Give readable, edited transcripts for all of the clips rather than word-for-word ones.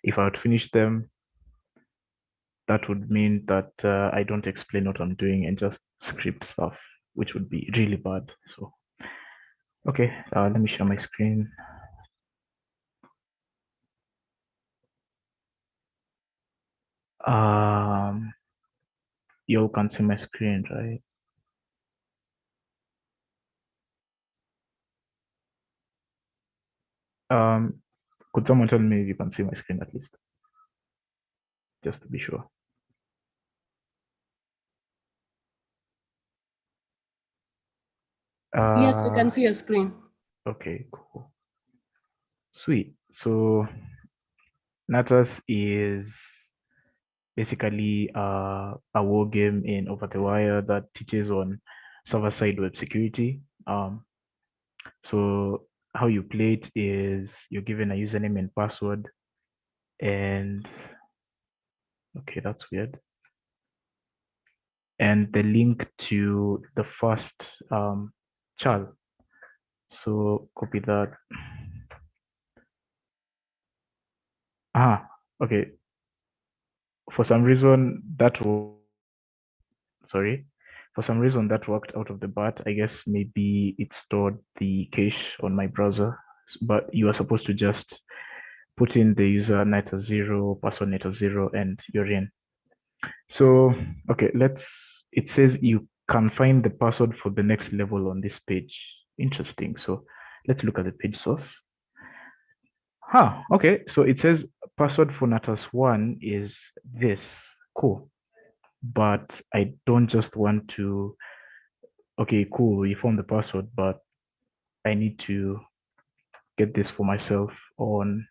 if I would finish them, that would mean that I don't explain what I'm doing and just script stuff, which would be really bad. So, okay, let me share my screen. You all can see my screen, right? Could someone tell me if you can see my screen at least? Just to be sure. Yes, we can see your screen. Okay, cool. Sweet. So Natas is basically a war game in Overthewire that teaches on server-side web security. So how you play it is you're given a username and password, and okay, that's weird. And the link to the first chal. So copy that. Okay. For some reason that sorry. For some reason that worked out of the bat. I guess maybe it stored the cache on my browser, but you are supposed to just put in the user Natas0, password Natas0, and you're in. So, okay, it says you can find the password for the next level on this page. Interesting. So let's look at the page source. Okay. So it says password for Natas1 is this. Cool. But I don't just want to, okay, cool, you found the password, but I need to get this for myself on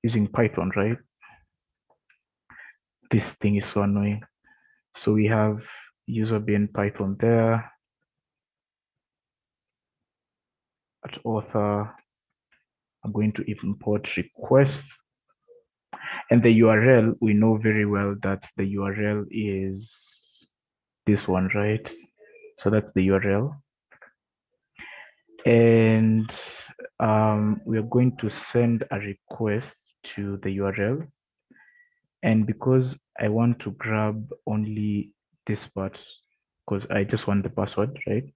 using Python, right? This thing is so annoying. So we have user bin Python there. At author, I'm going to import requests. And the URL, we know very well that the URL is this one, right? So that's the URL. And we are going to send a request to the URL. And because I want to grab only this part, because I just want the password, right?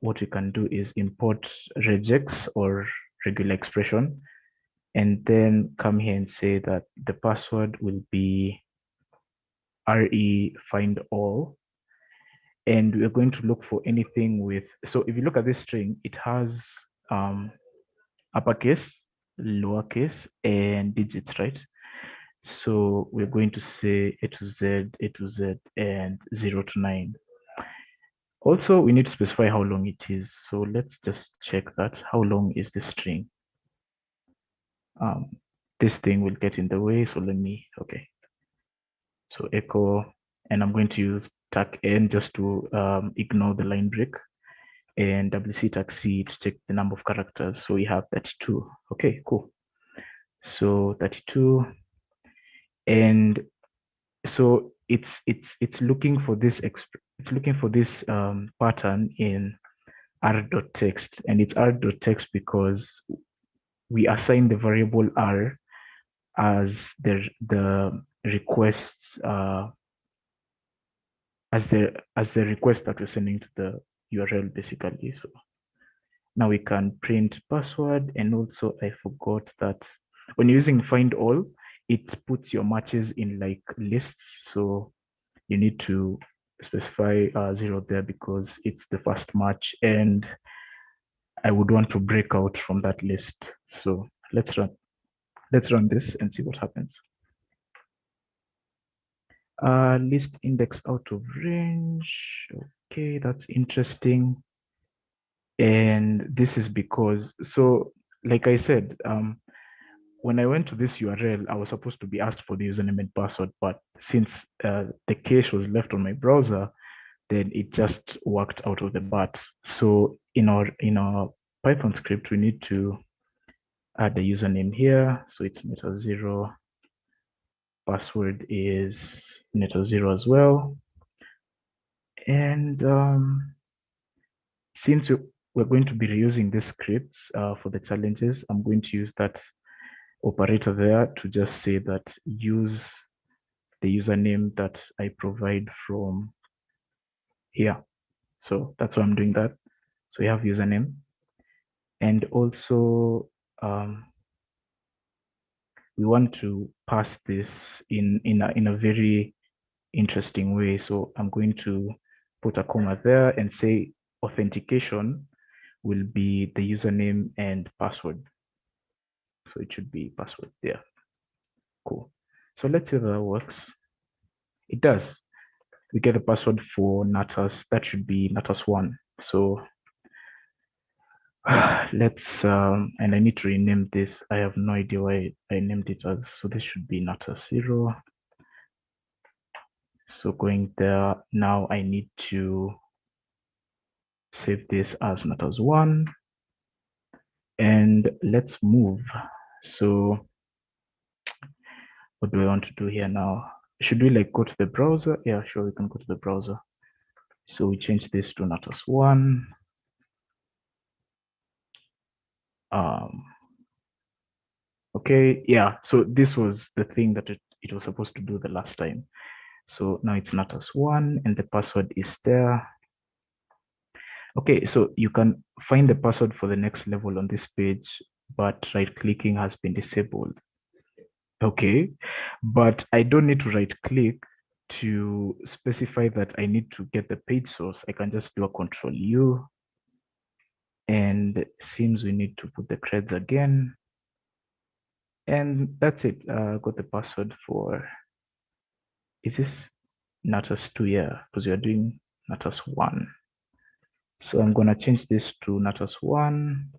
What we can do is import regex or regular expression, and then come here and say that the password will be re find all. And we're going to look for anything with, so if you look at this string, it has uppercase, lowercase, and digits, right? So we're going to say A to Z, A to Z, and 0 to 9. Also, we need to specify how long it is. So let's just check that. How long is the string? This thing will get in the way. So let me, okay. So echo, and I'm going to use tag n just to ignore the line break, and WC tag C to check the number of characters. So we have 32. Okay, cool. So 32, and so it's looking for this pattern in r.text, and it's r.text because we assign the variable r as the requests as the request that we're sending to the URL basically. So now we can print password, and also I forgot that when you're using find all, it puts your matches in like lists. So you need to specify 0 there because it's the first match, and I would want to break out from that list. So let's run this and see what happens. List index out of range. Okay, that's interesting. And this is because, so like I said, when I went to this URL, I was supposed to be asked for the username and password, but since the cache was left on my browser, then it just worked out of the bat. So in our Python script, we need to add the username here. So it's Natas0. Password is Natas0 as well. And since we're going to be reusing these scripts for the challenges. I'm going to use that operator there to just say that use the username that I provide from here. So that's why I'm doing that. So we have username. And also, we want to pass this in a very interesting way. So I'm going to put a comma there and say authentication will be the username and password. So it should be password there. Cool. So let's see if that works. It does. We get the password for Natas. That should be Natas1. So let's, and I need to rename this. I have no idea why I named it as, so this should be Natas0. So going there, now I need to save this as Natas1. And let's move. So what do I want to do here now? Should we like go to the browser? Yeah, sure, we can go to the browser. So we change this to Natas1. Okay, yeah, so this was the thing that it was supposed to do the last time. So now it's Natas1 and the password is there. Okay, so you can find the password for the next level on this page, but right-clicking has been disabled. Okay, but I don't need to right-click to specify that I need to get the page source. I can just do a Control U, and it seems we need to put the creds again. And that's it. Got the password for, is this Natas2? Yeah, because we are doing Natas1. So I'm gonna change this to Natas1.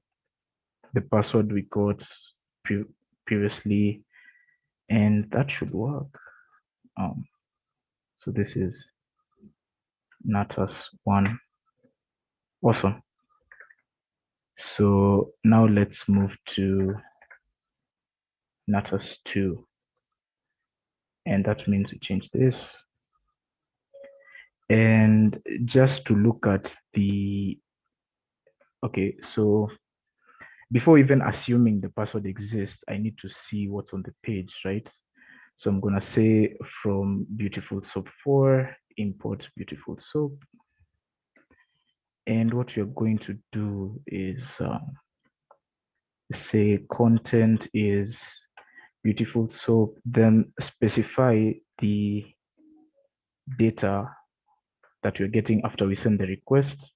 The password we got previously, and that should work. So this is Natas1. Awesome. So now let's move to Natas2. And that means we change this. And just to look at the, okay, so before even assuming the password exists, I need to see what's on the page, right? So I'm gonna say from Beautiful Soap 4, import Beautiful Soap. And what you're going to do is say content is Beautiful Soap, then specify the data that you're getting after we send the request.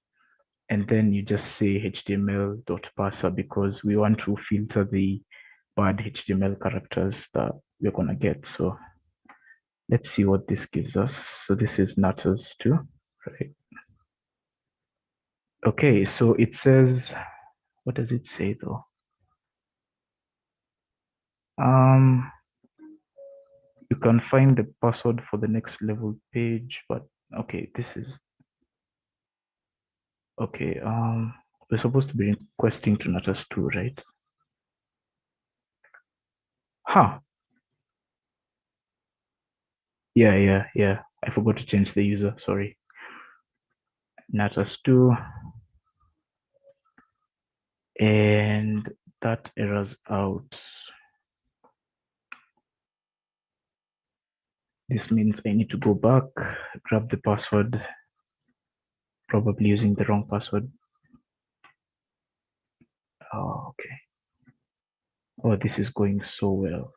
And then you just say html.parser because we want to filter the bad HTML characters that we're gonna get. So let's see what this gives us. So this is Natas2, right? Okay, so it says, what does it say though? You can find the password for the next level page, but okay, this is, okay, we're supposed to be requesting to Natas2, right? Huh. Yeah. I forgot to change the user, sorry. Natas2. And that errors out. This means I need to go back, grab the password, probably using the wrong password. Oh, okay. Oh, this is going so well.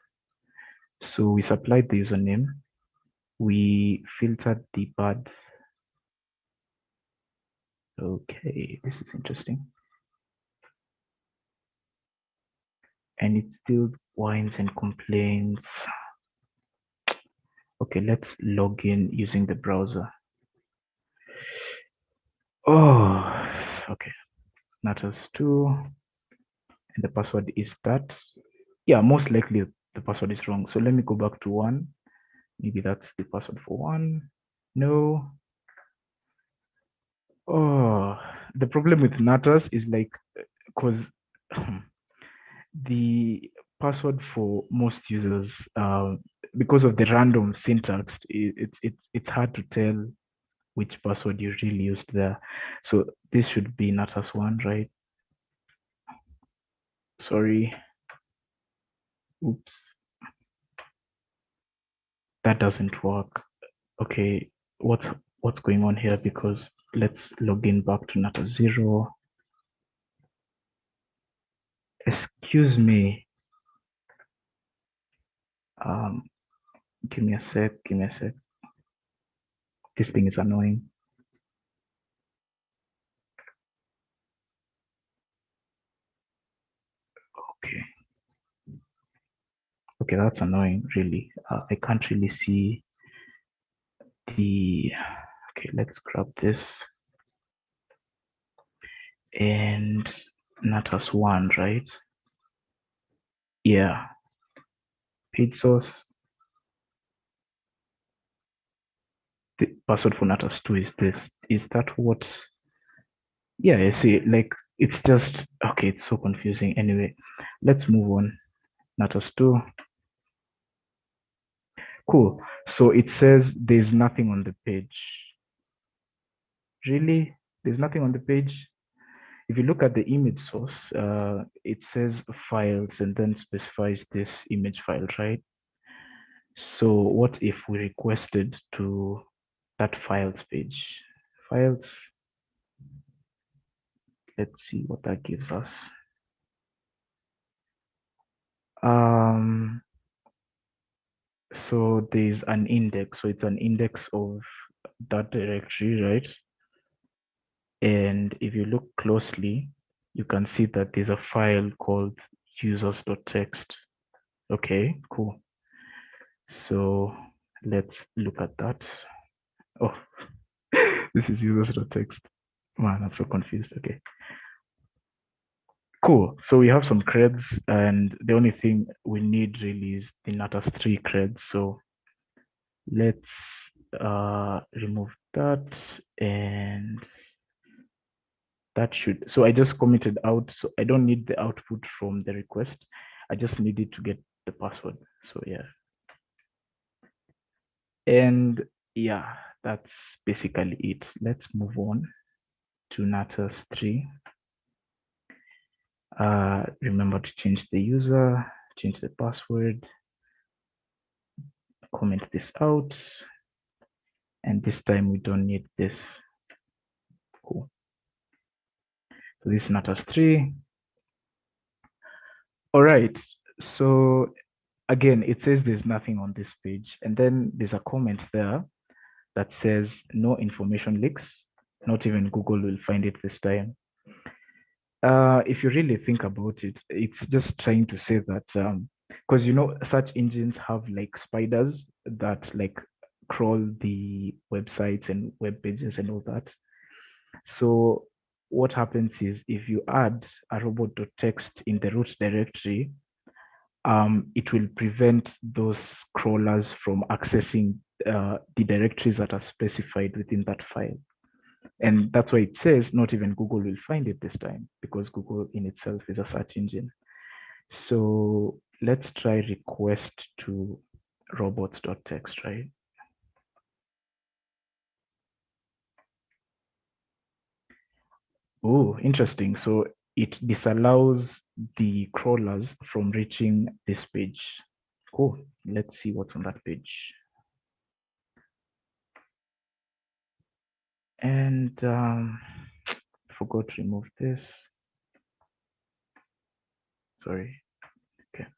So we supplied the username. We filtered the bad. Okay, this is interesting. And it still whines and complains. Okay, let's log in using the browser. Oh, okay. Natas2. And the password is that. Yeah, most likely the password is wrong. So let me go back to 1. Maybe that's the password for 1. No. Oh, the problem with Natas is like, because the password for most users, because of the random syntax, it's hard to tell which password you really used there. So this should be Natas1, right? Sorry. Oops. That doesn't work. Okay, what's going on here? Because let's log in back to Natas0. Excuse me. Give me a sec. This thing is annoying. Okay, that's annoying, really. I can't really see the... Okay, let's grab this. And Natas1, right? Yeah. Page source. The password for Natas2 is this. Is that what... Yeah, I see. Like, it's just... Okay, it's so confusing. Anyway, let's move on. Natas2. Cool. So it says there's nothing on the page. Really? There's nothing on the page? If you look at the image source, it says files and then specifies this image file, right? So what if we requested to that files page? Files. Let's see what that gives us. So there's an index. So it's an index of that directory, right? And if you look closely, you can see that there's a file called users.txt. Okay, cool. So let's look at that. Oh, this is users.txt. Man, I'm so confused. Okay. Cool. So we have some creds, and the only thing we need really is the Natas 3 creds. So let's remove that, and that should... So I just commented out. So I don't need the output from the request. I just needed to get the password. So yeah. And yeah, that's basically it. Let's move on to Natas 3. Remember to change the user, change the password, comment this out. And this time we don't need this. Cool. So this is Natas 3. All right. So again, it says there's nothing on this page. And then there's a comment there that says no information leaks. Not even Google will find it this time. If you really think about it, it's just trying to say that, because search engines have like spiders that like crawl the websites and web pages and all that. So what happens is if you add a robot.txt in the root directory, it will prevent those crawlers from accessing the directories that are specified within that file. And that's why it says not even Google will find it this time, because Google in itself is a search engine. So let's try request to robots.txt, right? Oh, interesting. So it disallows the crawlers from reaching this page. Cool. Let's see what's on that page. And forgot to remove this. Sorry. Okay.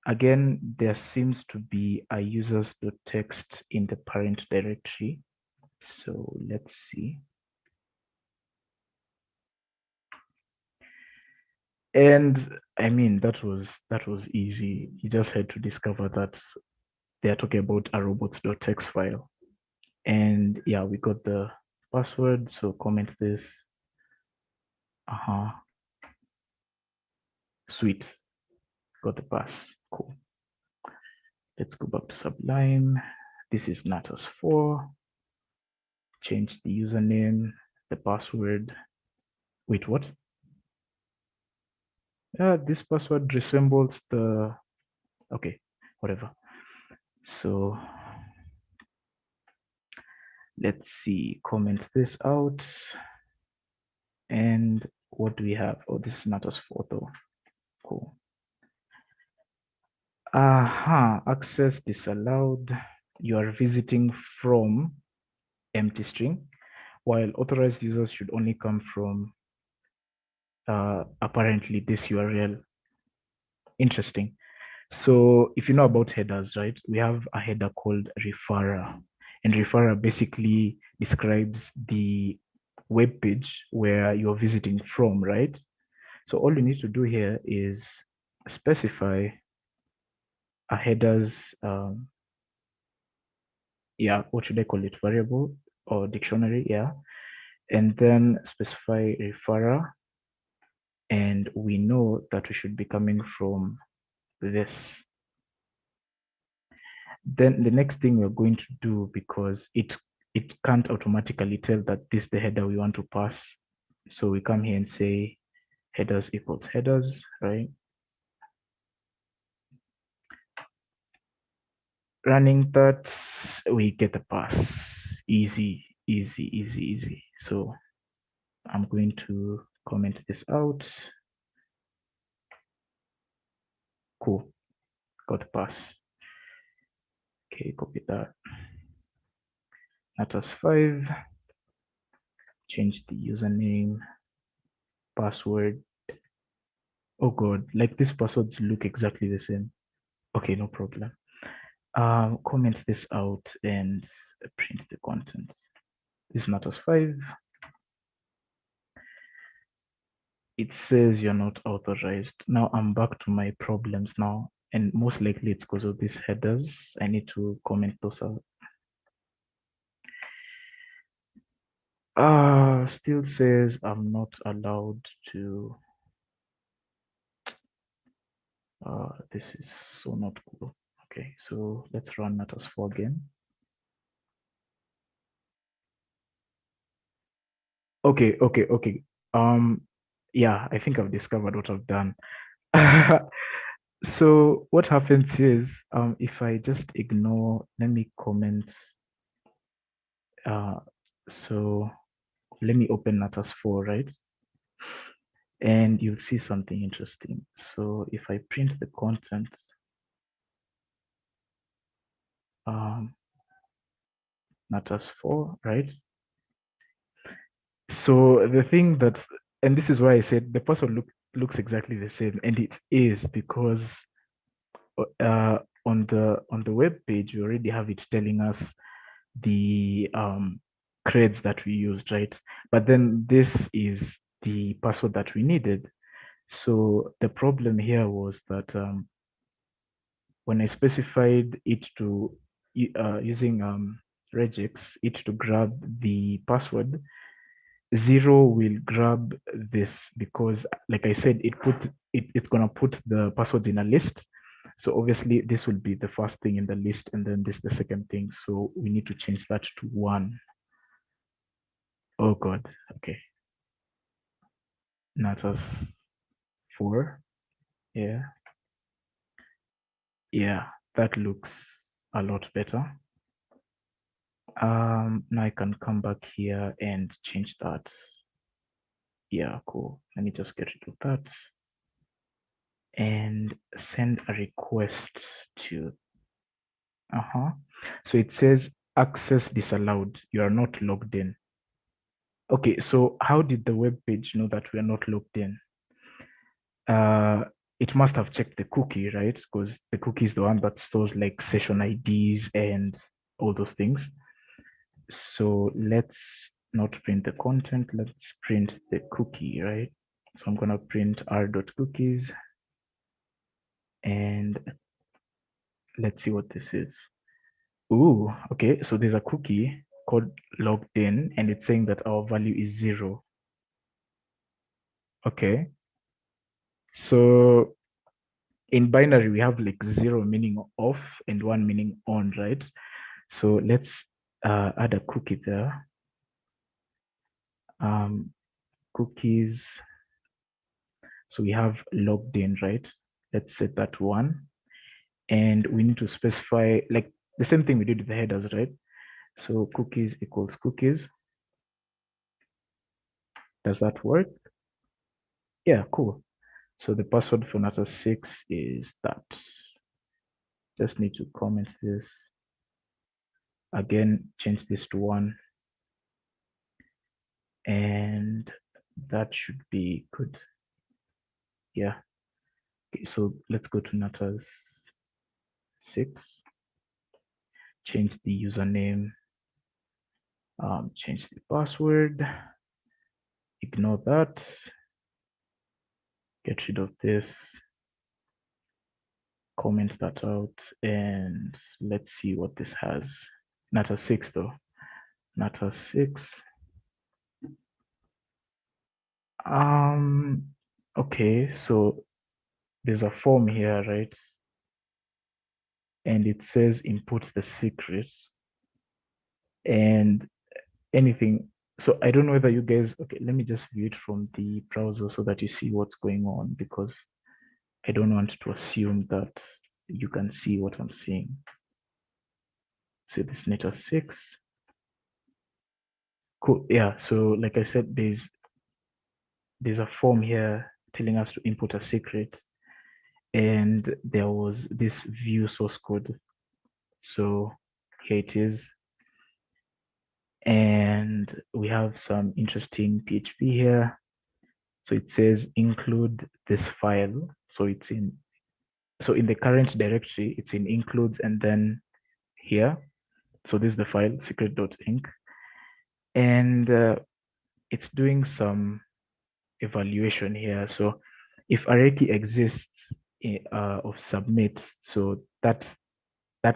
Again, there seems to be a users.txt in the parent directory. So let's see. And I mean, that was easy. You just had to discover that they're talking about a robots.txt file. And yeah, we got the password. So comment this. Sweet. Got the pass. Cool. Let's go back to Sublime. This is Natas 4. Change the username, the password. Wait, what? This password resembles the... Okay, whatever. So Let's see, comment this out. And what do we have? Oh, this is Natas photo. Cool. Access disallowed. You are visiting from empty string, while authorized users should only come from apparently this URL. Interesting. So if you know about headers, right, we have a header called referrer, and referrer basically describes the web page where you're visiting from, right? So all you need to do here is specify a headers, what should I call it? Variable or dictionary, yeah. And then specify referrer. And we know that we should be coming from this. Then the next thing we're going to do, because it can't automatically tell that this is the header we want to pass. So we come here and say headers equals headers, right? Running that, we get the pass. Easy, easy, easy, easy. So I'm going to comment this out. Cool, got the pass. Okay, copy that. Natas 5, change the username, password. Oh God, like these passwords look exactly the same. Okay, no problem. Comment this out and print the content. This matters 5. It says you're not authorized. Now I'm back to my problems now, and most likely it's because of these headers. I need to comment those out. Still says I'm not allowed to. This is so not cool. Okay, so let's run Natas 4 again. Okay. Yeah, I think I've discovered what I've done. So what happens is, if I just ignore, let me comment. So let me open Natas 4, right? And you'll see something interesting. So if I print the content, Natas 4, right? So the thing that, and this is why I said the password looks exactly the same, and it is because on the web page we already have it telling us the creds that we used, right? But then this is the password that we needed. So the problem here was that when I specified it to using regex, it to grab the password, 0 will grab this because, like I said, it's gonna put the passwords in a list. So obviously this will be the first thing in the list, and then this the second thing. So we need to change that to 1. Oh God, okay. Natas 4. Yeah. Yeah, that looks a lot better. Now I can come back here and change that. Yeah, cool. Let me just get rid of that and send a request to, so it says access disallowed. You are not logged in. Okay, so how did the web page know that we are not logged in? It must have checked the cookie, right? Because the cookie is the one that stores like session IDs and all those things. So let's not print the content, let's print the cookie, right? So I'm gonna print r.cookies, and let's see what this is. Ooh, okay, so there's a cookie called logged in, and it's saying that our value is 0. Okay, so in binary, we have like 0 meaning off and 1 meaning on, right? So let's add a cookie there. Cookies. So we have logged in, right? Let's set that 1. And we need to specify like the same thing we did with the headers, right? So cookies equals cookies. Does that work? Yeah, cool. So the password for Natas 6 is that. Just need to comment this. Again, change this to 1. And that should be good. Yeah. Okay, so let's go to Natas 6. Change the username. Change the password. Ignore that. Get rid of this. Comment that out. And let's see what this has. Natas 6 though. Natas 6. Okay, so there's a form here, right? And it says input the secrets and anything. So I don't know whether you guys, okay, let me just view it from the browser so that you see what's going on, because I don't want to assume that you can see what I'm seeing. So this Natas 6. Cool. Yeah, so like I said, there's a form here telling us to input a secret, and there was this view source code. So here it is. And we have some interesting PHP here. So it says include this file. So in the current directory, it's in includes and then here. So this is the file secret.inc. And it's doing some evaluation here. So if array key exists of submit, so that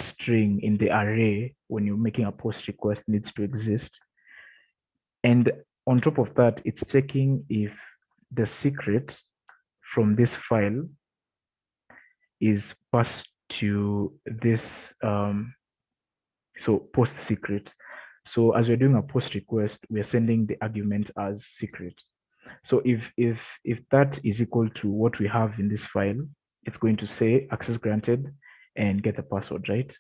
string in the array when you're making a post request needs to exist. And on top of that, it's checking if the secret from this file is passed to this so post secret. So as we're doing a post request, we're sending the argument as secret. So if that is equal to what we have in this file, it's going to say access granted and get the password, right?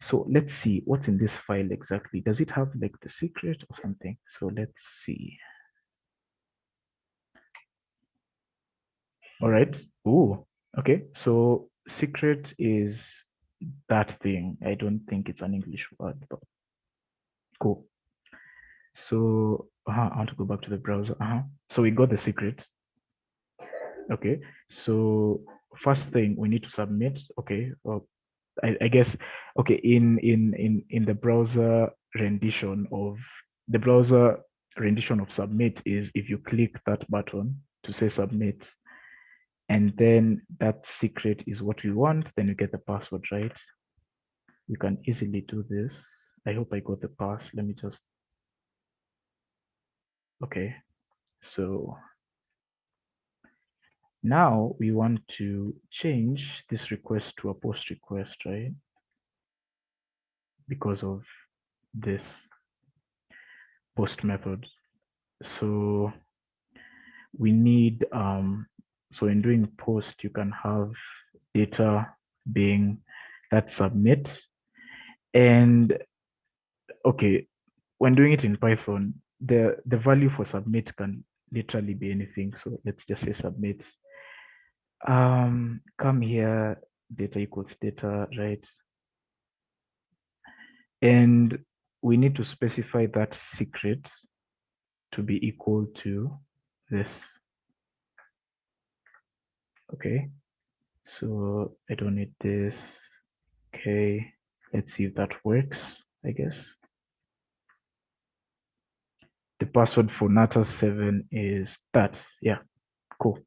So let's see what's in this file exactly. Does it have like the secret or something? So let's see. All right. Oh, okay. So secret is that thing. I don't think it's an English word, but cool. So I want to go back to the browser. So we got the secret. Okay. So first thing we need to submit. Okay. Well, I guess okay in the browser rendition of submit is if you click that button to say submit, and then that secret is what we want, then you get the password, right? You can easily do this. I hope I got the pass. Let me just, okay. So now we want to change this request to a post request, right? Because of this post method. So we need, so in doing post, you can have data being that submit. And okay, when doing it in Python, the value for submit can literally be anything. So let's just say submit. Come here, data equals data, right? And we need to specify that secret to be equal to this. Okay, so I don't need this. Okay, let's see if that works, I guess. The password for Natas 7 is that. Yeah, cool.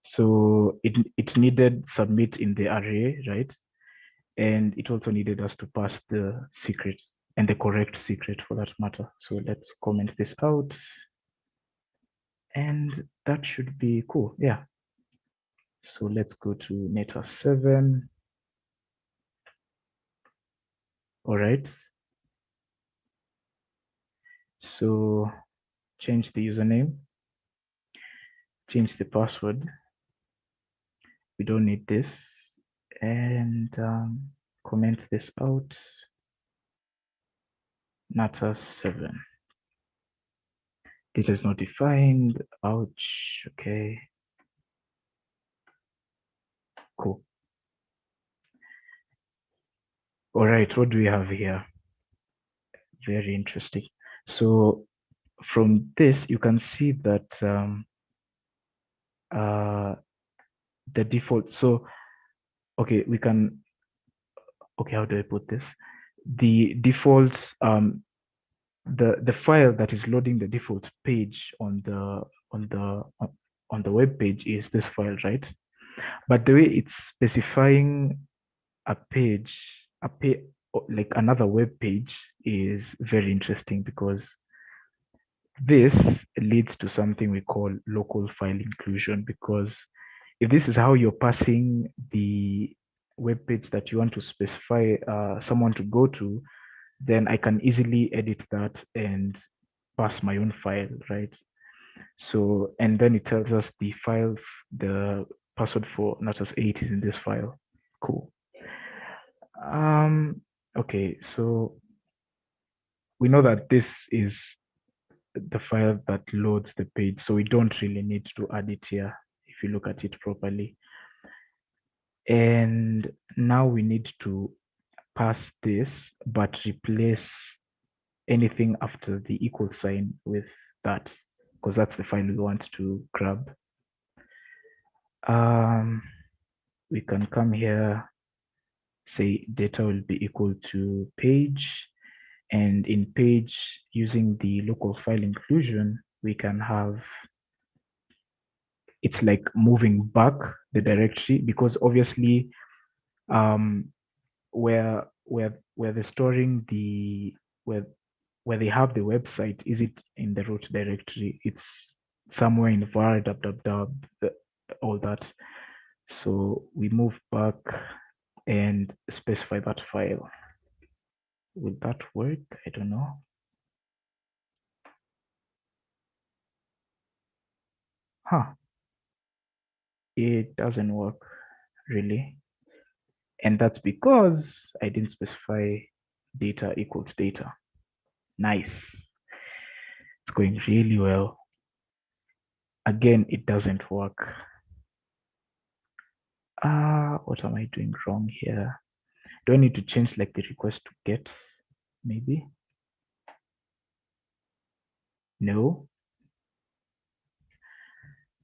So it needed submit in the array, right? And it also needed us to pass the secret and the correct secret for that matter. So let's comment this out. And that should be cool. Yeah. So let's go to Natas 7. All right. So change the username, change the password. We don't need this. And comment this out. Natas 7. Data is not defined. Ouch. Okay. Cool. All right. What do we have here? Very interesting. So from this, you can see that the default. So, okay, we can. Okay, how do I put this? The defaults. The file that is loading the default page on the web page is this file, right? But the way it's specifying a page, like another web page, is very interesting because this leads to something we call local file inclusion. Because if this is how you're passing the web page that you want to specify someone to go to, then I can easily edit that and pass my own file, right? So, and then it tells us the file, the password for Natas 8 is in this file. Cool. Okay, so we know that this is the file that loads the page, so we don't really need to add it here if you look at it properly. And now we need to pass this, but replace anything after the equal sign with that, because that's the file we want to grab. We can come here, say data will be equal to page, and in page, using the local file inclusion, we can have, it's like moving back the directory, because obviously where they're storing the where they have the website, is it in the root directory? It's somewhere in var all that. So we move back and specify that file. Will that work? I don't know. Huh. It doesn't work really. And that's because I didn't specify data equals data. Nice. It's going really well. Again, it doesn't work. What am I doing wrong here? Do I need to change like the request to get? Maybe? No.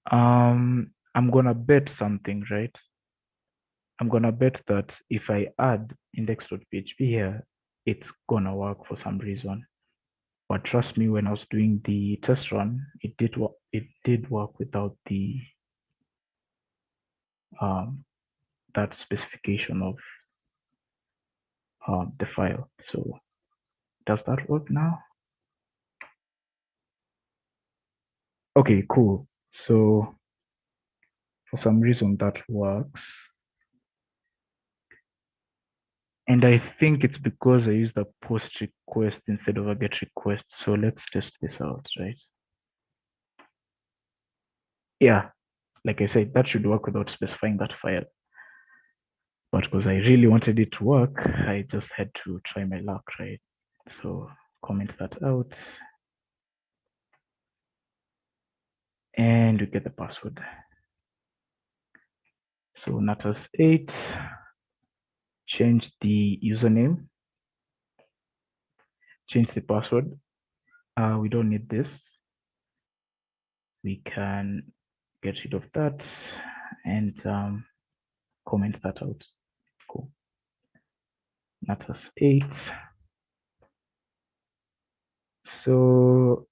I'm gonna bet something, right? I'm gonna bet that if I add index.php here, it's gonna work for some reason. But trust me, when I was doing the test run, it did work. It did work without the that specification of the file. So does that work now? Okay, cool. So for some reason that works. And I think it's because I used a post request instead of a get request. So let's test this out, right? Yeah, like I said, that should work without specifying that file. But because I really wanted it to work, I just had to try my luck, right? So comment that out. And we get the password. So Natas 8, change the username, change the password. We don't need this. We can get rid of that and comment that out. Cool. Natas 8. So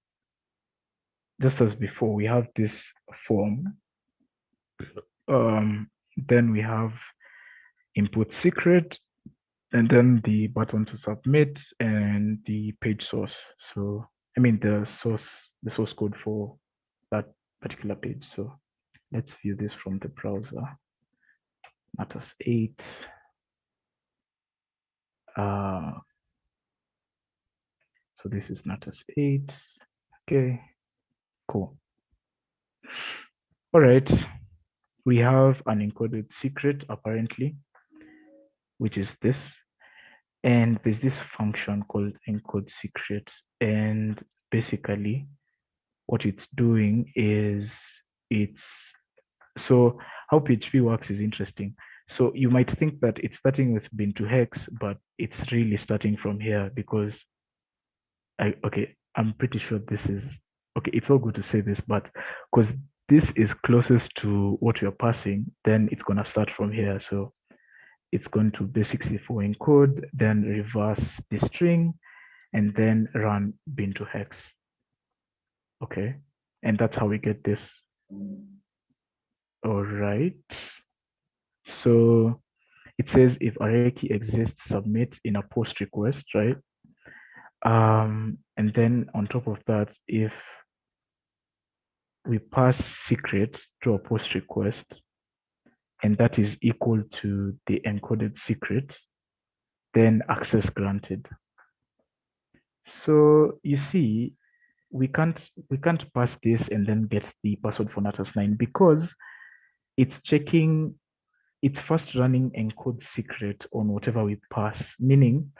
just as before, we have this form. Then we have input secret, and then the button to submit and the page source. So I mean the source code for that particular page. So let's view this from the browser. Natas 8. So this is Natas 8. Okay, cool. All right, we have an encoded secret apparently, which is this. And there's this function called encode secret. And basically what it's doing is it's so how PHP works is interesting. So you might think that it's starting with bin to hex, but it's really starting from here because I'm pretty sure this is okay. It's all good to say this, but because this is closest to what you're passing, then it's gonna start from here. So it's going to base64 encode, then reverse the string, and then run bin to hex. Okay, and that's how we get this. All right. So it says if array key exists, submit in a post request, right? And then on top of that, if we pass secret to a post request, and that is equal to the encoded secret, then access granted. So you see, we can't pass this and then get the password for Natas 9 because it's checking, it's first running encode secret on whatever we pass, meaning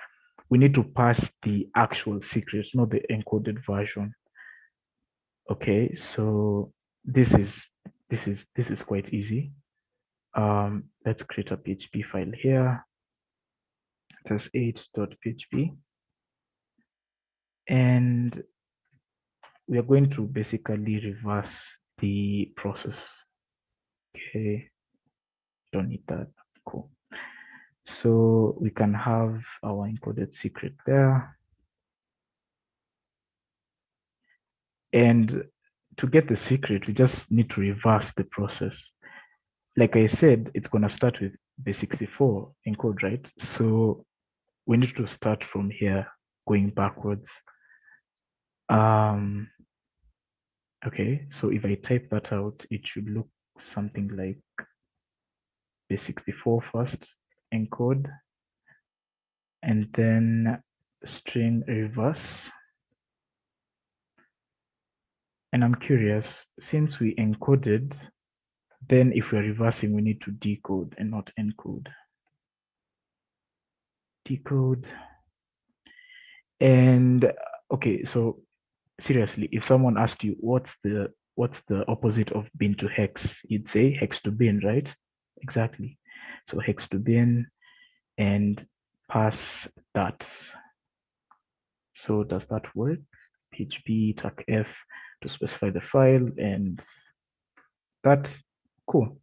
we need to pass the actual secret, not the encoded version. Okay, so this is quite easy. Let's create a PHP file here. Just 8.php. And we are going to basically reverse the process. Okay, don't need that. Cool. So we can have our encoded secret there. And to get the secret, we just need to reverse the process. Like I said, it's going to start with base64 encode, right? So we need to start from here, going backwards. Okay, so if I type that out, it should look something like base64 first, encode, and then string reverse. And I'm curious, since we encoded, then if we're reversing, we need to decode and not encode. Decode. And okay, so seriously, if someone asked you what's the opposite of bin to hex, you'd say hex to bin, right? Exactly. So hex to bin and pass that. So does that work? PHP tag F to specify the file and that. Cool.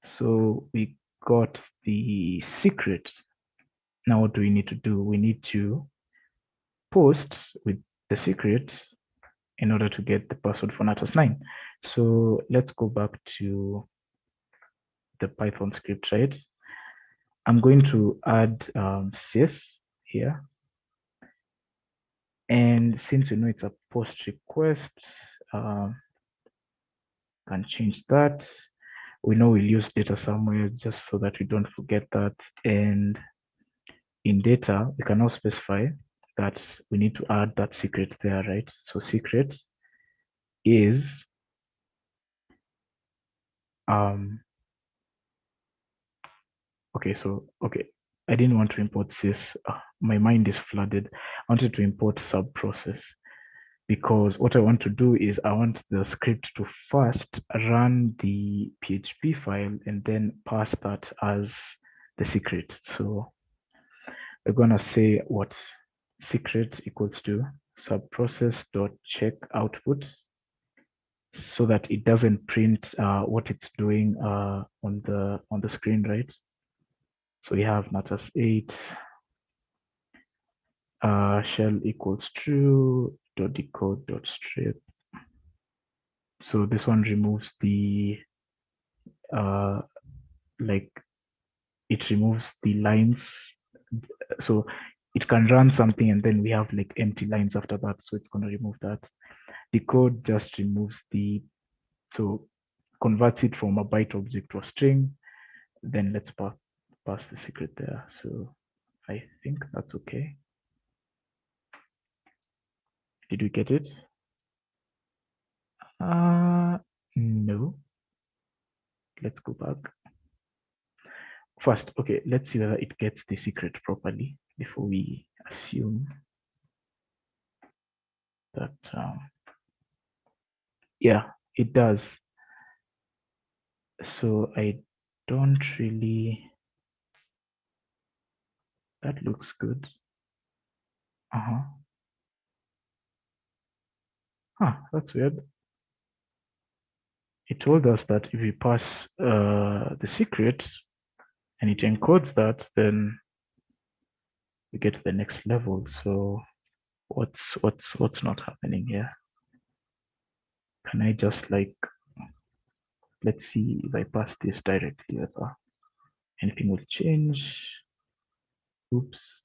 So we got the secret. Now what do we need to do? We need to post with the secret in order to get the password for Natas 9. So let's go back to the Python script, right? I'm going to add sys here. And since we know it's a post request, can change that. We know we'll use data somewhere just so that we don't forget that. And in data, we can now specify that we need to add that secret there, right? So secret is okay, I didn't want to import sys. My mind is flooded. I wanted to import sub process because what I want to do is I want the script to first run the PHP file and then pass that as the secret. So we're gonna say what secret equals to subprocess.check output so that it doesn't print what it's doing on the screen, right? So we have Natas 8 shell equals true dot decode dot strip. So this one removes the like it removes the lines. So it can run something and then we have like empty lines after that. So it's going to remove that. Decode just removes so converts it from a byte object to a string. Then let's pass the secret there. So I think that's okay. Did we get it? No. Let's go back. first, okay, let's see whether it gets the secret properly before we assume that, yeah, it does. So I don't really, that looks good. That's weird. It told us that if we pass the secret and it encodes that, then we get to the next level. So what's not happening here? Can I just like, let's see if I pass this directly, whether anything will change. Oops.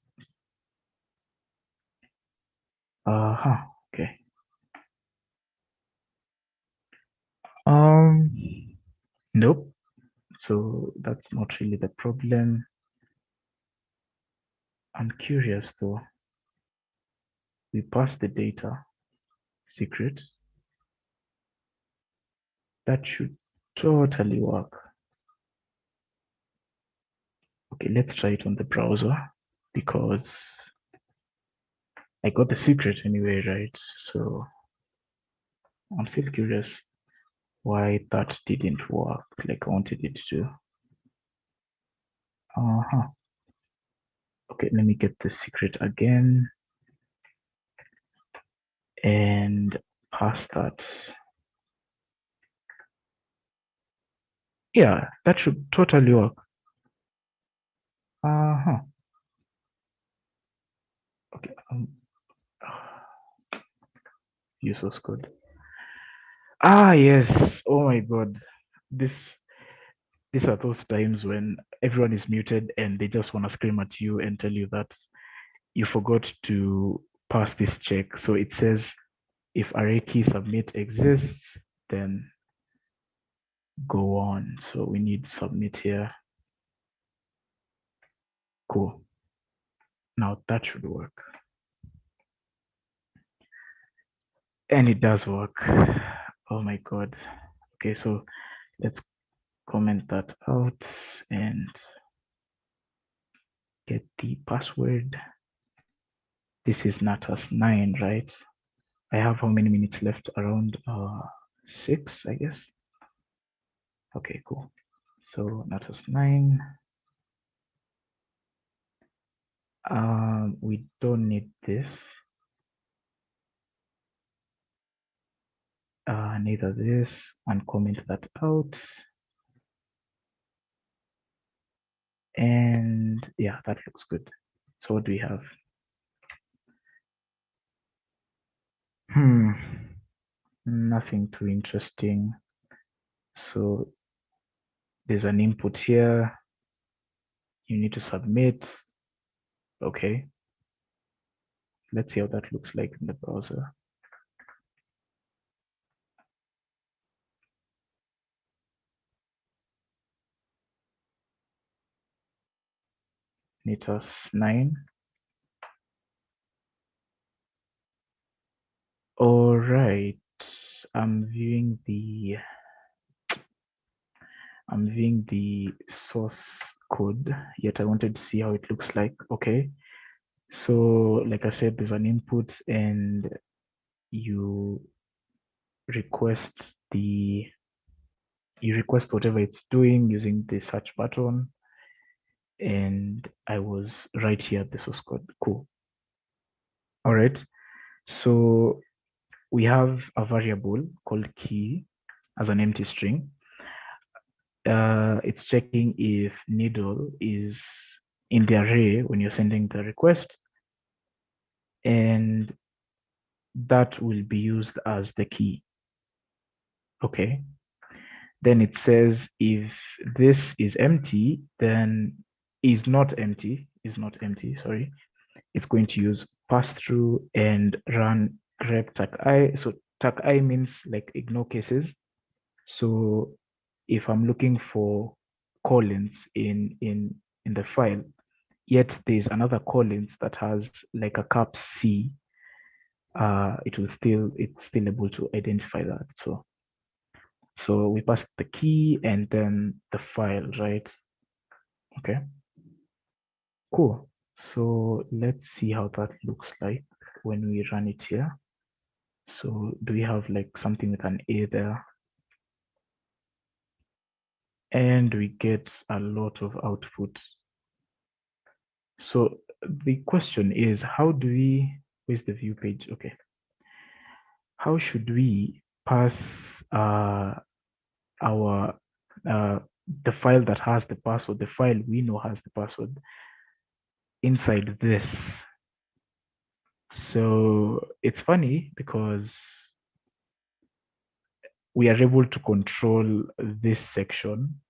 Okay. Nope. So that's not really the problem. I'm curious though. We pass the data secret. That should totally work. Okay, let's try it on the browser because I got the secret anyway, right? So I'm still curious why that didn't work like I wanted it to. Okay, let me get the secret again and pass that. Yeah, that should totally work. Okay. Use source code. Yes. Oh my god. This these are those times when everyone is muted and they just want to scream at you and tell you that you forgot to pass this check. So it says if array key submit exists, then go on. So we need submit here. Cool. Now that should work. And it does work. Oh my god. Okay, so let's comment that out and get the password. This is Natas 9, right? I have how many minutes left? Around 6, I guess. Okay, cool. So Natas 9. We don't need this. Neither this, and comment that out. And yeah, that looks good. So what do we have? Nothing too interesting. So there's an input here. You need to submit. Okay. Let's see how that looks like in the browser. Natas 9. All right. I'm viewing the source code, yet I wanted to see how it looks like. Okay. So like I said, there's an input and you request whatever it's doing using the search button. And I was right here at the source code. Cool. All right. So we have a variable called key as an empty string. It's checking if needle is in the array when you're sending the request, and that will be used as the key. Okay. Then it says if this is empty, then is not empty, sorry. It's going to use pass through and run grep tag I. So tag I means like ignore cases. So if I'm looking for colons in the file, yet there's another colons that has like a cap C, it's still able to identify that. So we pass the key and then the file, right? Okay, cool. So let's see how that looks like when we run it here. So do we have like something with an A there? And we get a lot of outputs. So the question is, how do we, where's the view page? Okay. How should we pass our the file that has the password, the file we know has the password inside this? So it's funny because we are able to control this section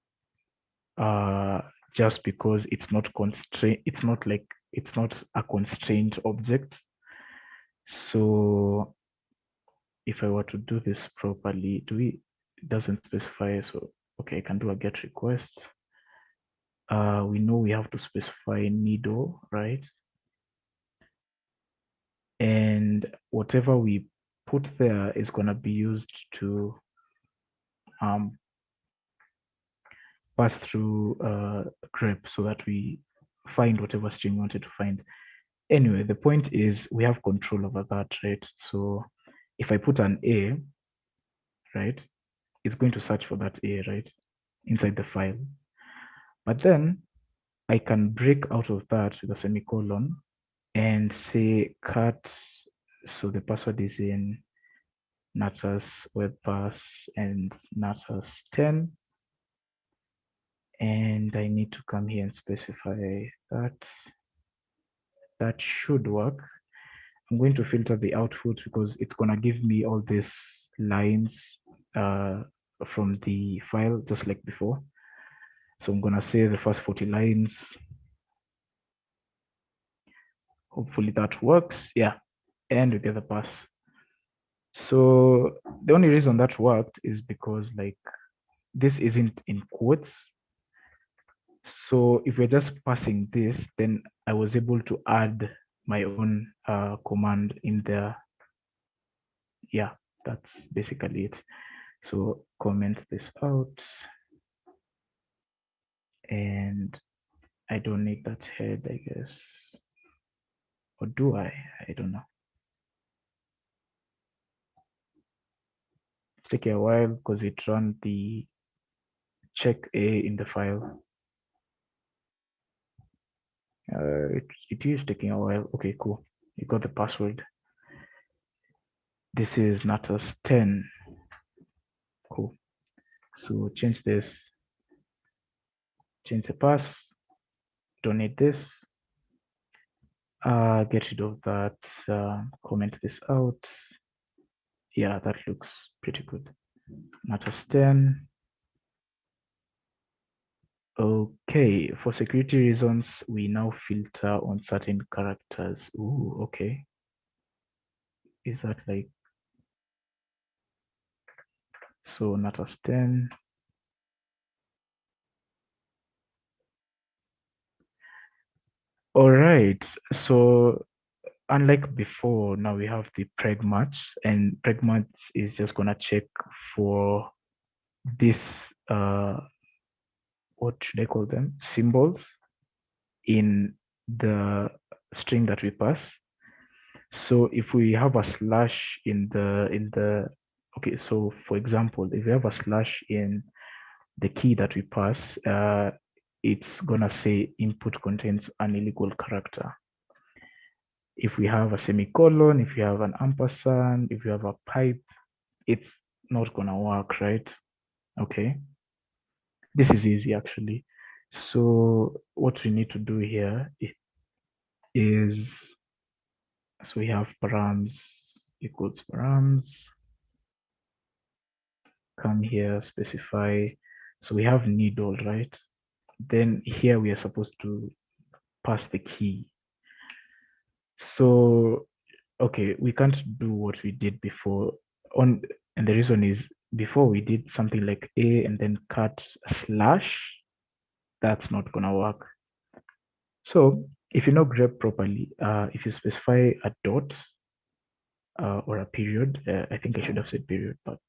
just because it's not constrained, it's not like it's not a constrained object. So if I were to do this properly, it doesn't specify, so okay, I can do a get request. We know we have to specify needle, right? And whatever we put there is going to be used to pass through grep so that we find whatever string we wanted to find. Anyway, the point is we have control over that, right? So if I put an A, right, it's going to search for that A, right, inside the file. But then I can break out of that with a semicolon and say cut. So the password is in Natas web pass and Natas 10. And I need to come here and specify that. That should work. I'm going to filter the output because it's going to give me all these lines from the file, just like before. So I'm going to say the first 40 lines. Hopefully that works. Yeah. And we get the pass. So the only reason that worked is because like this isn't in quotes. So if we're just passing this, then I was able to add my own command in there. Yeah, that's basically it. So comment this out. And I don't need that head, I guess. Or do I? I don't know. It's taking a while because it ran the check A in the file. It is taking a while. Okay, cool. You got the password. This is Natas 10. Cool. So change this. Change the pass. Don't need this. Get rid of that. Comment this out. Yeah, that looks pretty good. Natas 10. Okay, for security reasons, we now filter on certain characters. Ooh, okay. Is that like, so Natas 10. All right, so unlike before, now we have the preg match, and preg match is just gonna check for this, what should I call them? Symbols in the string that we pass. So if we have a slash in the okay, so for example, if we have a slash in the key that we pass, it's gonna say input contains an illegal character. If we have a semicolon, if you have an ampersand, if you have a pipe, it's not gonna work, right? Okay. This is easy actually. So what we need to do here is, so we have params equals params. Come here, specify. So we have needle, right? Then here we are supposed to pass the key. So, okay, we can't do what we did before. And the reason is before we did something like A and then cut a slash, that's not gonna work. So if you know grep properly, if you specify a dot or a period, I think I should have said period, but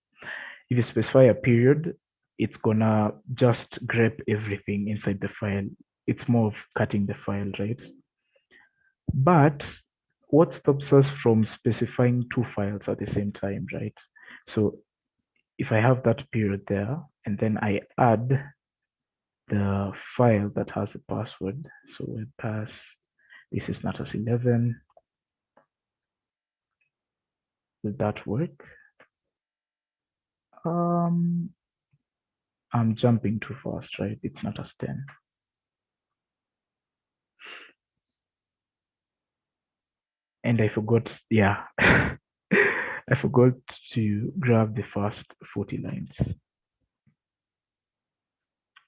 if you specify a period, it's gonna just grep everything inside the file. it's more of cutting the file, right? But what stops us from specifying two files at the same time, right? So if I have that period there, and then I add the file that has the password, so we pass, this is Natas 11. Will that work? I'm jumping too fast, right? It's Natas 10. And I forgot, yeah, I forgot to grab the first 40 lines.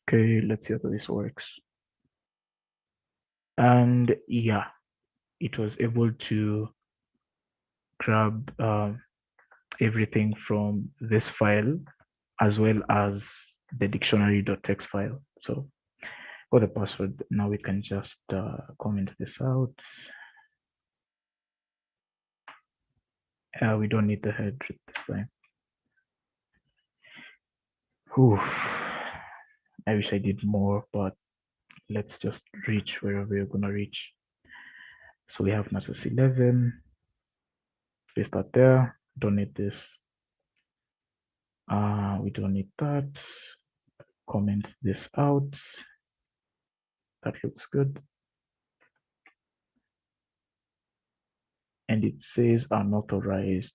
Okay, let's see how this works. And yeah, it was able to grab everything from this file as well as the dictionary.txt file. So for the password, now we can just comment this out. We don't need the head this time. Whew. I wish I did more, but let's just reach wherever we're gonna reach. So we have Natas 11. Paste that there. Don't need this. We don't need that. Comment this out. That looks good. And it says unauthorized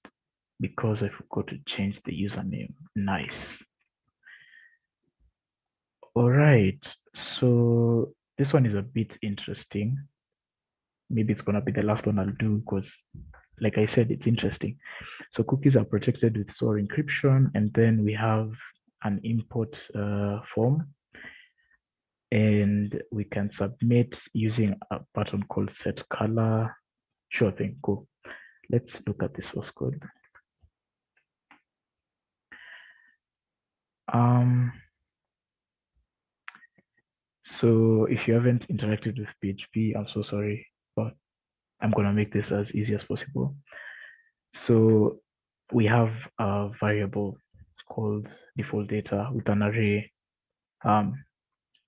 because I forgot to change the username. Nice. All right. So this one is a bit interesting. Maybe it's gonna be the last one I'll do because, like I said, it's interesting. So cookies are protected with SOAR encryption, and then we have an import form, and we can submit using a button called set color. Sure thing, cool. Let's look at the source code. So if you haven't interacted with PHP, I'm so sorry, but I'm gonna make this as easy as possible. So we have a variable called default data with an array.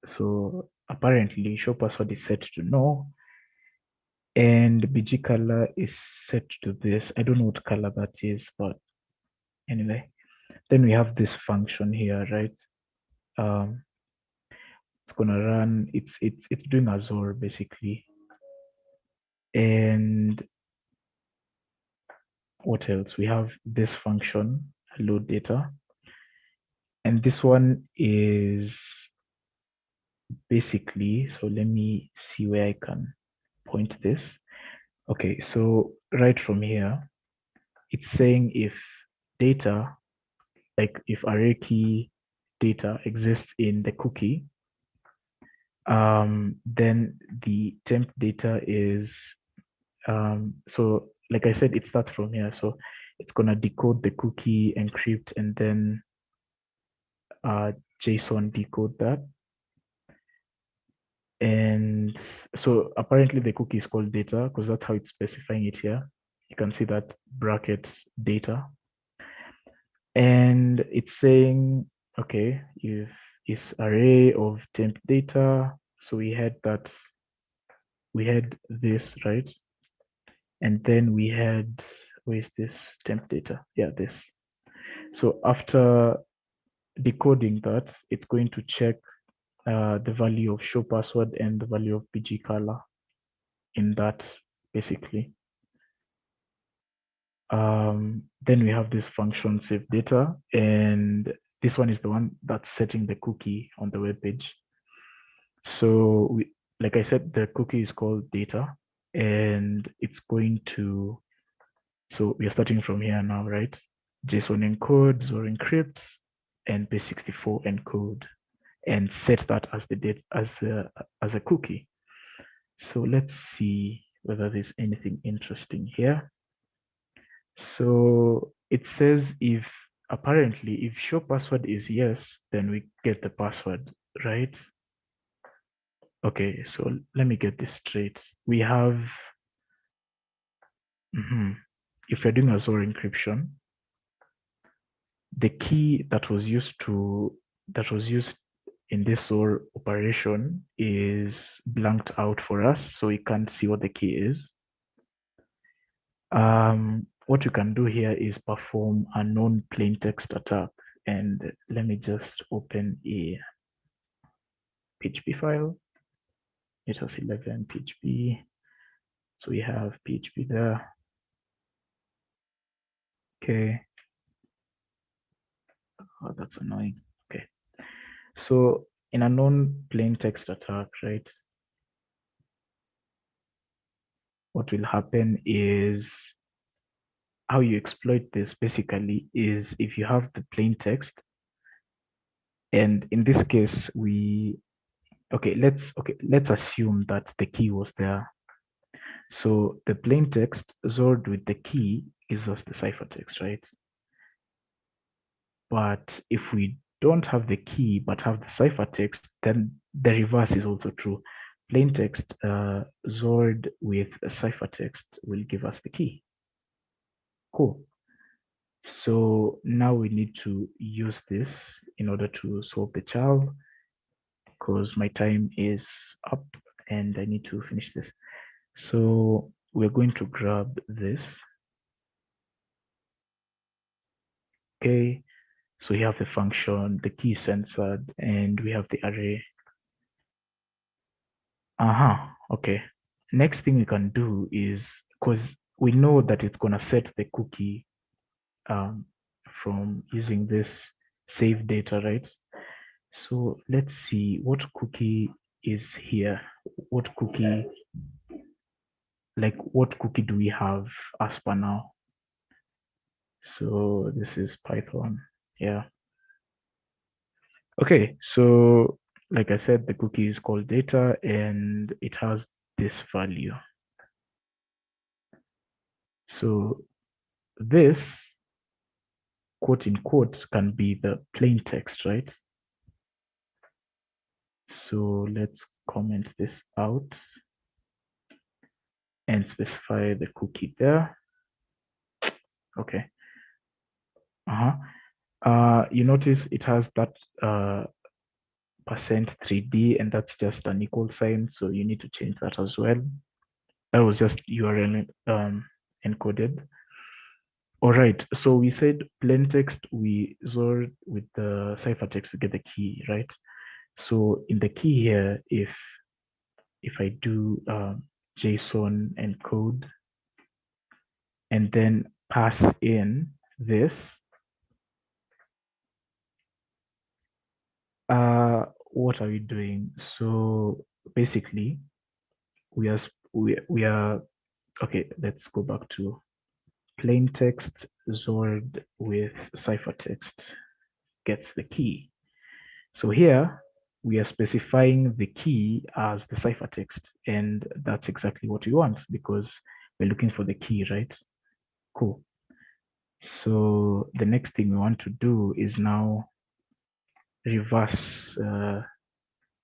So apparently show password is set to no, and BG color is set to this. I don't know what color that is, but anyway. Then we have this function here, right? It's gonna run. It's doing Azure basically, and what else? We have this function load data, and this one is basically, so let me see where I can point this. Okay, so right from here, it's saying if data, like if array key data exists in the cookie, then the temp data is, so like I said, it starts from here. So it's gonna decode the cookie, encrypt, and then JSON decode that. And so apparently the cookie is called data because that's how it's specifying it here. You can see that bracket data. And it's saying, okay, if this array of temp data, so we had this, right? And then we had, where's this temp data? Yeah, this. So after decoding that, it's going to check the value of show password and the value of BG color in that, basically. Then we have this function save data, and this one is the one that's setting the cookie on the web page. So like I said, the cookie is called data, and it's going to, so we are starting from here now, right? JSON encodes or encrypts and base64 encode and set that as the date as a cookie. So let's see whether there's anything interesting here. So it says if apparently if show password is yes, then we get the password, right? Okay, so let me get this straight. We have, if you're doing Azure encryption, the key that was used in this Azure operation is blanked out for us, so we can't see what the key is. What you can do here is perform a non-plain text attack. And let me just open a PHP file. It was 11 PHP. So we have PHP there. Okay. Oh, that's annoying. Okay. So in a non-plain text attack, right, what will happen is how you exploit this basically is if you have the plain text, and in this case, let's assume that the key was there. So the plain text XORed with the key gives us the ciphertext, right? But if we don't have the key but have the ciphertext, then the reverse is also true. Plain text XORed with a ciphertext will give us the key. Cool. So now we need to use this in order to solve the child, because my time is up and I need to finish this. So we're going to grab this. Okay, so we have the function, the key censored, and we have the array. Okay. Next thing we can do is, because we know that it's gonna set the cookie from using this save data, right? So let's see what cookie is here. What cookie do we have as per now? So this is Python. Yeah. Okay, so like I said, the cookie is called data and it has this value. So this, quote in quote, can be the plain text, right? So let's comment this out and specify the cookie there. Okay. You notice it has that %3D, and that's just an equal sign. So you need to change that as well. That was just URL encoded. All right. So we said plain text, we XOR with the ciphertext to get the key, right? So in the key here, if I do JSON encode and then pass in this, what are we doing? So basically, we are okay. Let's go back to plain text XORed with ciphertext gets the key. So here we are specifying the key as the ciphertext, and that's exactly what we want because we're looking for the key, right? Cool. So the next thing we want to do is now reverse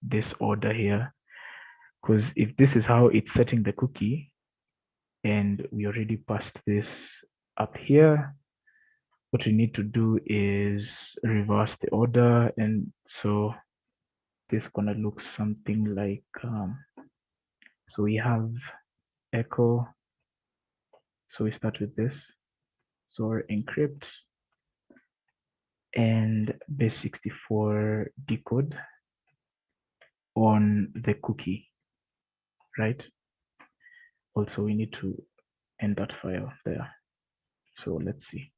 this order here, because if this is how it's setting the cookie and we already passed this up here, what we need to do is reverse the order. And so this is gonna look something like, so we have echo. So we start with this, so encrypt and base64 decode on the cookie, right? Also, we need to end that file there. So let's see.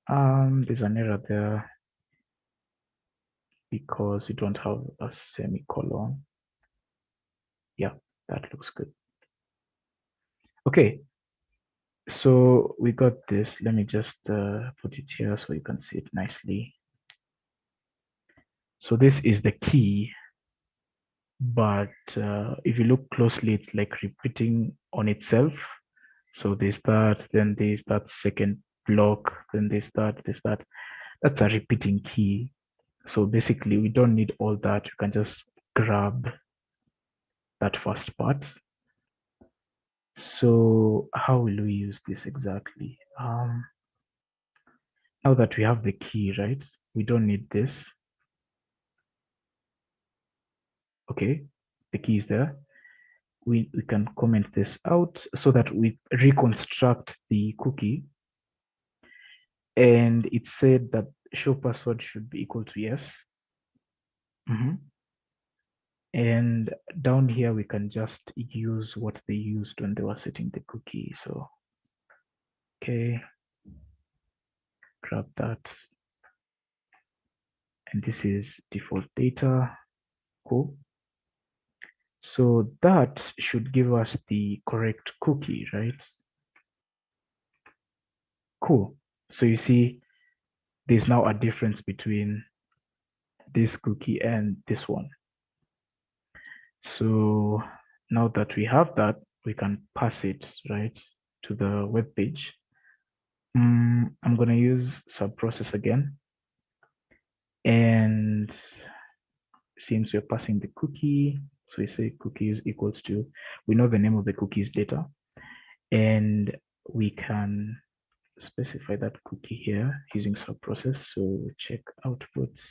There's an error there because we don't have a semicolon. Yeah, that looks good. Okay, so we got this. Let me just put it here so you can see it nicely. So this is the key, but if you look closely, it's like repeating on itself. So there's that, then there's that second block, then there's that. That's a repeating key. So basically, we don't need all that. You can just grab that first part. So how will we use this exactly? Now that we have the key, right? We don't need this. Okay, the key is there. We can comment this out so that we reconstruct the cookie. And it said that show password should be equal to yes. And down here, we can just use what they used when they were setting the cookie. So, okay, grab that. And this is default data. Cool. So that should give us the correct cookie, right? Cool. So you see, there's now a difference between this cookie and this one. So now that we have that, we can pass it, right, to the web page. I'm going to use subprocess again. And since we're passing the cookie, so we say cookies equals to, we know the name of the cookie is data. And we can specify that cookie here using subprocess. So check outputs,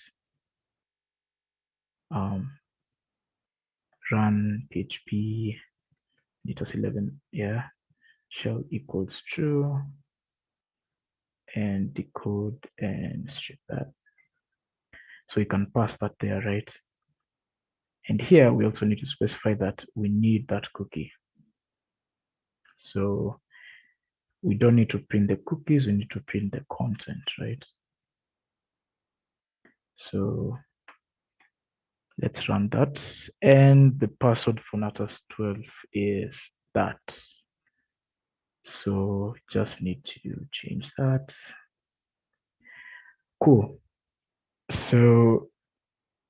run PHP Natas 11, yeah, shell equals true, and decode and strip that. So you can pass that there, right? And here we also need to specify that we need that cookie. So we don't need to print the cookies, we need to print the content, right? So let's run that. And the password for Natas 12 is that. So just need to change that. Cool. So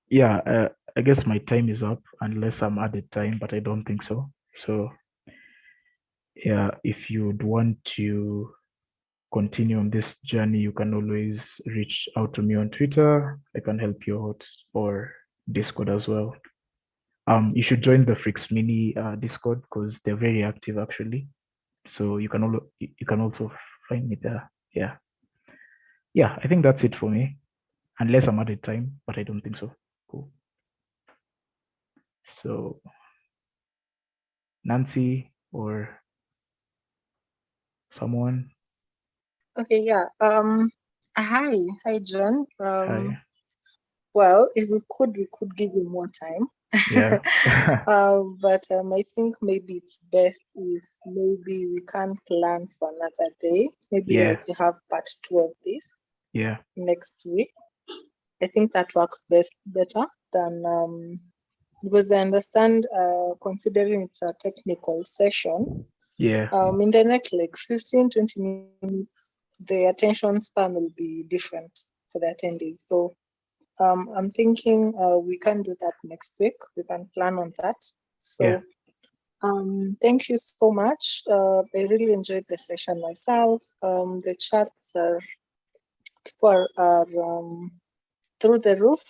yeah, I guess my time is up unless I'm added time, but I don't think so. So yeah, if you'd want to continue on this journey, you can always reach out to me on Twitter. I can help you out, or Discord as well. You should join the Freaks Mini Discord because they're very active actually. So you can also find me there. Yeah. Yeah, I think that's it for me. Unless I'm added time, but I don't think so. Cool. So Nancy or someone. Okay, yeah. Hi, John. Hi. Well, if we could give you more time. Yeah. But I think maybe it's best if maybe we can plan for another day. Maybe Yeah. like we have part 2 of this Yeah. next week. I think that works better than because I understand considering it's a technical session, Yeah. in the next like 15-20 minutes, the attention span will be different for the attendees. So I'm thinking we can do that next week. We can plan on that. So thank you so much. I really enjoyed the session myself. The chats are people are through the roof.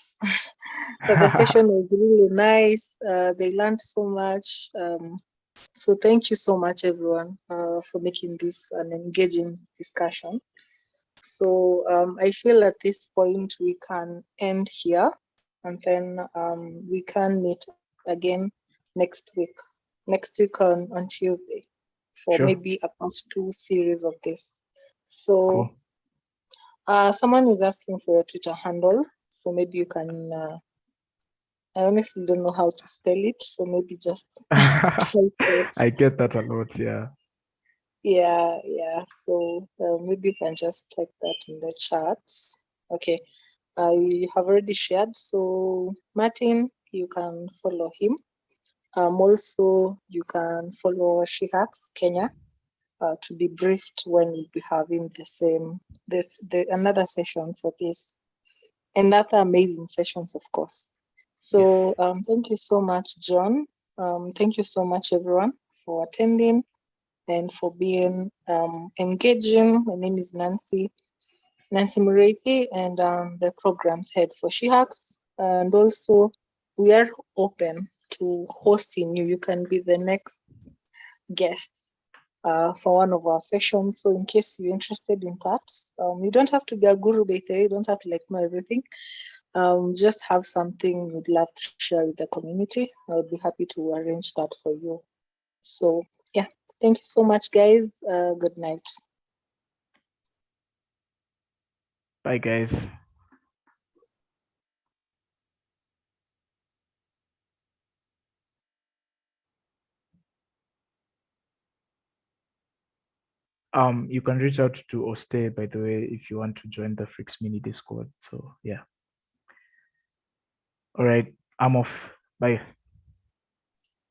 But the session was really nice. They learned so much. So thank you so much, everyone, for making this an engaging discussion. So I feel at this point we can end here, and then we can meet again next week. Next week on Tuesday for Sure. maybe a part 2 series of this. So Cool. someone is asking for your Twitter handle, so maybe you can. I honestly don't know how to spell it, so maybe just type it. I get that a lot. Yeah. Yeah. So maybe you can just type that in the chat. Okay. I have already shared. So Martin, you can follow him. Also, you can follow She Hacks Kenya to be briefed when we'll be having another session for this and other amazing sessions, of course. So thank you so much, John. Thank you so much, everyone, for attending and for being engaging. My name is Nancy Mureki, and the program's head for She Hacks. And also, we are open to hosting you. You can be the next guest for one of our sessions. So in case you're interested in that, you don't have to be a guru, Bethe. You don't have to like know everything. just have something you'd love to share with the community, I would be happy to arrange that for you. So yeah, thank you so much, guys. Good night. Bye, guys. You can reach out to Oste, by the way, if you want to join the Freaks Mini Discord. So yeah. All right, I'm off. Bye.